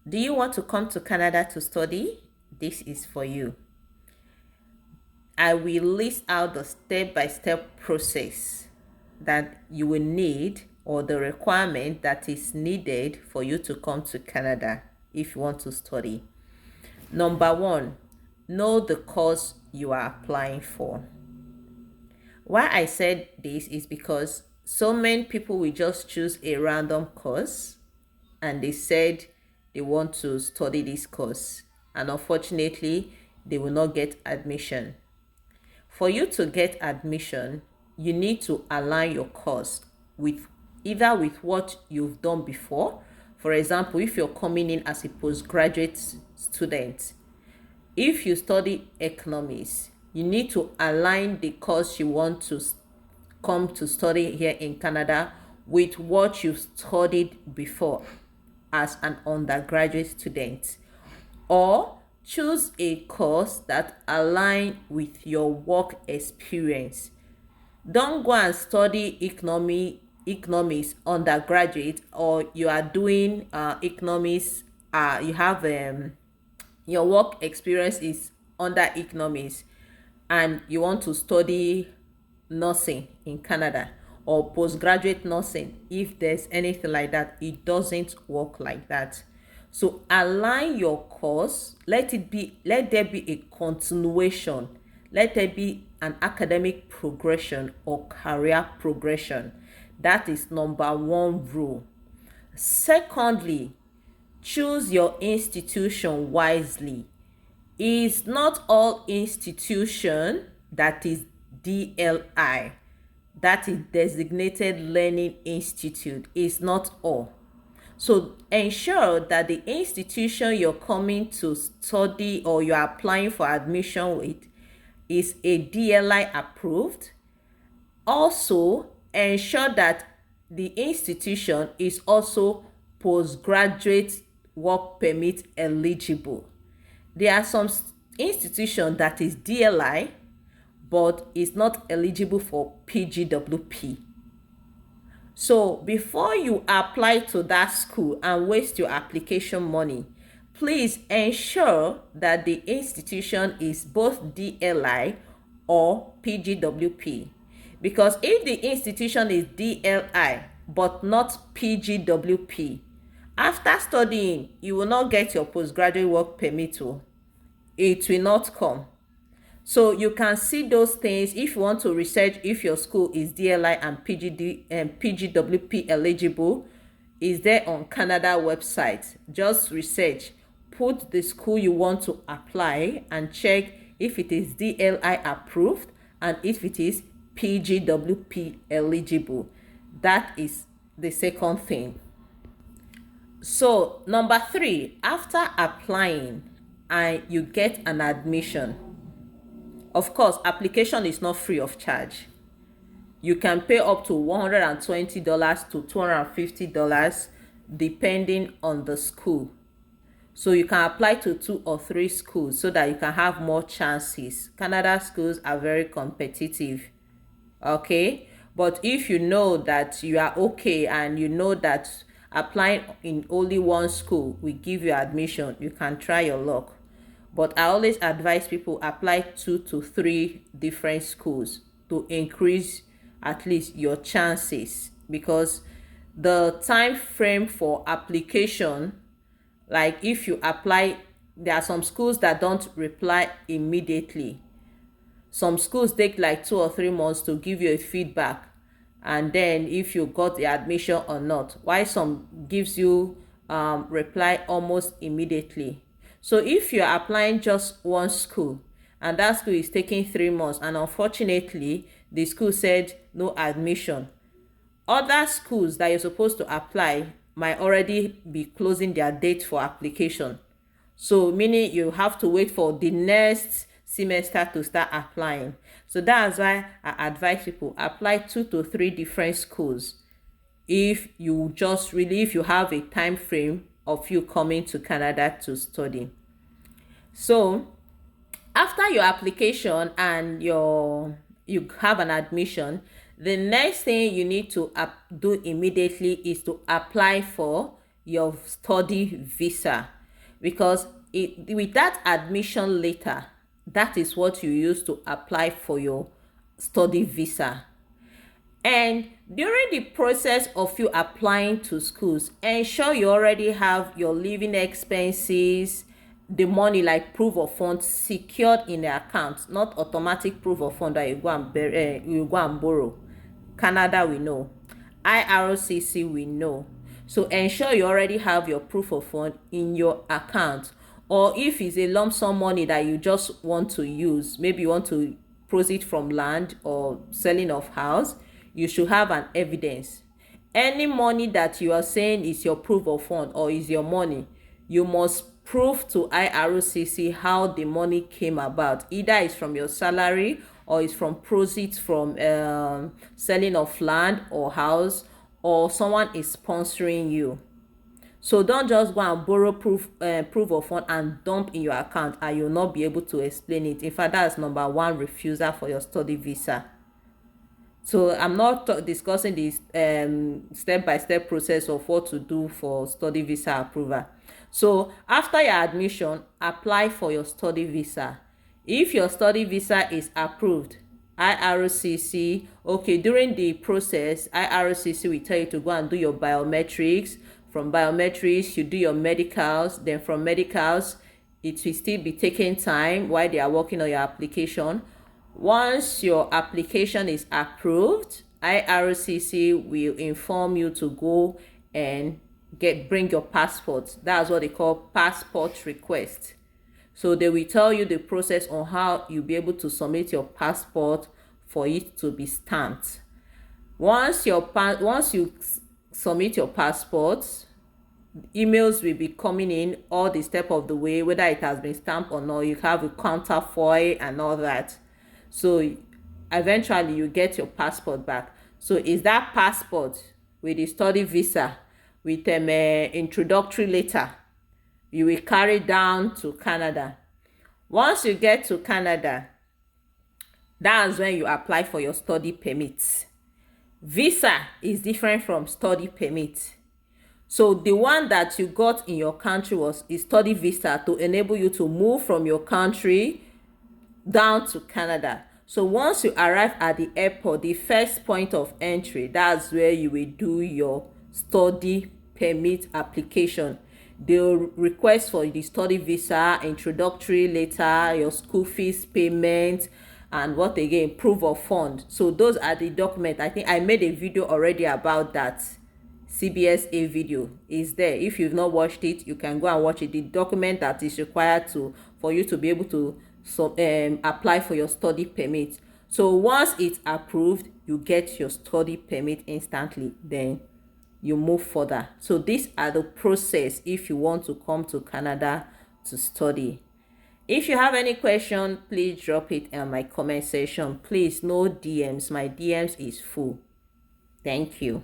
Do you want to come to Canada to study? This is for you. I will list out the step-by-step process that you will need, or the requirement that is needed for you to come to Canada if you want to study. Number one, know the course you are applying for. Why I said this is because so many people will just choose a random course and they said they want to study this course, and unfortunately they will not get admission. For you to get admission, you need to align your course with either with what you've done before. For example, if you're coming in as a postgraduate student, if you study economics, you need to align the course you want to come to study here in Canada with what you studied before as an undergraduate student, or choose a course that align with your work experience. Don't go and study economics undergraduate, or you are doing economics, you have your work experience is under economics, and you want to study nursing in Canada or postgraduate nursing. If there's anything like that, it doesn't work like that. So align your course, let there be a continuation, let there be an academic progression or career progression. That is number one rule. Secondly, choose your institution wisely. It's not all institution that is DLI, that is designated learning institute. Is not all. So ensure that the institution you're coming to study or you're applying for admission with is a DLI approved. Also, ensure that the institution is also postgraduate work permit eligible. There are some institution that is DLI but is not eligible for PGWP. So before you apply to that school and waste your application money, please ensure that the institution is both DLI or PGWP. Because if the institution is DLI but not PGWP, after studying, you will not get your postgraduate work permit. It will not come. So you can see those things if you want to research if your school is DLI and PGWP eligible. Is there on Canada website. Just research, put the school you want to apply and check if it is DLI approved and if it is PGWP eligible. That is the second thing. So number three, after applying and you get an admission, of course, application is not free of charge. You can pay up to $120 to $250 depending on the school. So you can apply to 2 or 3 schools so that you can have more chances. Canada schools are very competitive. Okay? But if you know that you are okay and you know that applying in only one school will give you admission, you can try your luck. But I always advise people apply 2 to 3 different schools to increase at least your chances, because the time frame for application, like if you apply, there are some schools that don't reply immediately. Some schools take like 2 or 3 months to give you a feedback, and then if you got the admission or not, while some gives you reply almost immediately. So if you're applying just one school and that school is taking 3 months and unfortunately the school said no admission, other schools that you're supposed to apply might already be closing their date for application. So meaning you have to wait for the next semester to start applying. So that's why I advise people apply 2 to 3 different schools if you have a time frame of you coming to Canada to study. So after your application and you have an admission, the next thing you need to do immediately is to apply for your study visa, because with that admission letter, that is what you use to apply for your study visa. And during the process of you applying to schools, ensure you already have your living expenses, the money like proof of funds secured in the account, not automatic proof of fund that you go and borrow. Canada, we know. IRCC, we know. So ensure you already have your proof of fund in your account. Or if it's a lump sum money that you just want to use, maybe you want to proceed from land or selling of house, you should have an evidence. Any money that you are saying is your proof of fund or is your money, you must prove to IRCC how the money came about. Either it's from your salary or it's from proceeds from selling of land or house, or someone is sponsoring you. So don't just go and borrow proof of fund and dump in your account and you'll not be able to explain it. In fact, that's number one refusal for your study visa. So I'm not discussing this step-by-step process of what to do for study visa approval. So after your admission, apply for your study visa. If your study visa is approved, IRCC, okay, during the process, IRCC will tell you to go and do your biometrics. From biometrics, you do your medicals. Then from medicals, it will still be taking time while they are working on your application. Once your application is approved, IRCC will inform you to go and bring your passport. That's what they call passport request. So they will tell you the process on how you'll be able to submit your passport for it to be stamped. Once you submit your passport, emails will be coming in all the step of the way, whether it has been stamped or not. You have a counterfoil and all that. So eventually you get your passport back. So is that passport with the study visa with an introductory letter you will carry down to Canada. Once you get to Canada, that's when you apply for your study permit. Visa is different from study permit. So the one that you got in your country was a study visa to enable you to move from your country down to Canada. So once you arrive at the airport, the first point of entry, that's where you will do your study permit application. They'll request for the study visa, introductory letter, your school fees payment, and what again, proof of fund. So those are the documents. I think I made a video already about that. CBSA video is there. If you've not watched it, you can go and watch it. The document that is required for you to be able to apply for your study permit. So once it's approved, you get your study permit instantly. Then you move further. So these are the process if you want to come to Canada to study. If you have any question, please drop it in my comment section. Please, no DMs. My DMs is full. Thank you.